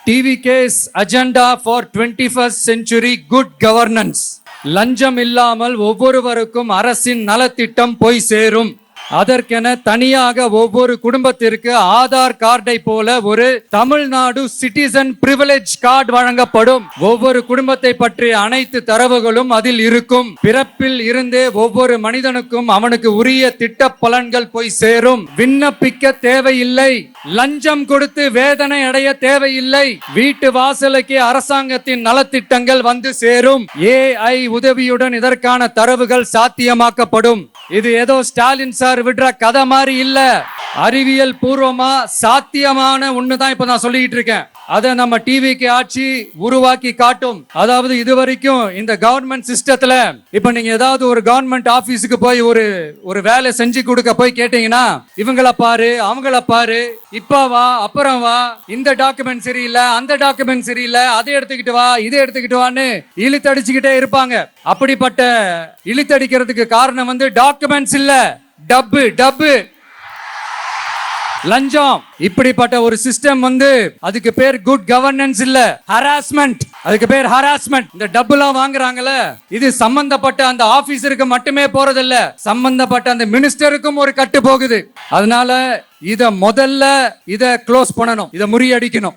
TVK's agenda for 21st century good governance. லஞ்சம் இல்லாமல் ஒவ்வொருவருக்கும் அரசின் நலத்திட்டம் போய் சேரும். அதற்கென தனியாக ஒவ்வொரு குடும்பத்திற்கு ஆதார் கார்டை போல ஒரு தமிழ்நாடு சிட்டிசன் பிரிவிலேஜ் கார்டு வழங்கப்படும். ஒவ்வொரு குடும்பத்தை பற்றிய அனைத்து தரவுகளும் அதில் இருக்கும். பிறப்பில் இருந்தே ஒவ்வொரு மனிதனுக்கும் அவனுக்கு உரிய திட்ட பலன்கள் போய் சேரும். விண்ணப்பிக்க தேவையில்லை, லஞ்சம் கொடுத்து வேதனை அடைய தேவையில்லை. வீட்டு வாசலுக்கு அரசாங்கத்தின் நலத்திட்டங்கள் வந்து சேரும். AI உதவியுடன் இதற்கான தரவுகள் சாத்தியமாக்கப்படும். இது ஏதோ ஸ்டாலின் சார் விடுற கதை மாதிரி இல்ல, அறிவியல் பூர்வமா சாத்தியமான ஒண்ணுதான் இப்ப நான் சொல்லிட்டு இருக்கேன். அதை நம்ம டிவிக்கு ஆட்சி உருவாக்கி காட்டும். அதாவது இதுவரைக்கும் இந்த கவர்மெண்ட் சிஸ்டத்துல இப்ப நீங்க ஏதாவது ஒரு கவர்மெண்ட் ஆபீஸுக்கு போய் ஒரு வேலை செஞ்சு கொடுக்க போய் கேட்டீங்கன்னா, இவங்கள பாரு அவங்கள பாரு, இப்ப வா அப்புறம் வா, இந்த டாக்குமெண்ட் சரியில்லை அந்த டாக்குமெண்ட் சரியில்லை, அதை எடுத்துக்கிட்டு வா இதை எடுத்துக்கிட்டு வான்னு இழுத்தடிச்சுக்கிட்டே இருப்பாங்க. அப்படிப்பட்ட இழுத்தடிக்கிறதுக்கு காரணம் டாக்குமெண்ட்ஸ் இல்ல, டப்பு லஞ்சம். இப்படிப்பட்ட ஒரு சிஸ்டம் அதுக்கு பேர் குட் கவர்னன்ஸ் இல்ல, ஹராஸ்மெண்ட். அதுக்கு பேர் ஹராஸ்மெண்ட். இந்த டப்புலாம் வாங்குறாங்கல்ல, இது சம்பந்தப்பட்ட அந்த ஆபீசருக்கு மட்டுமே போறதில்ல, சம்பந்தப்பட்ட அந்த மினிஸ்டருக்கும் ஒரு கட்டு போகுது. அதனால இத முதல்ல க்ளோஸ் பண்ணணும், இத முறியடிக்கணும்.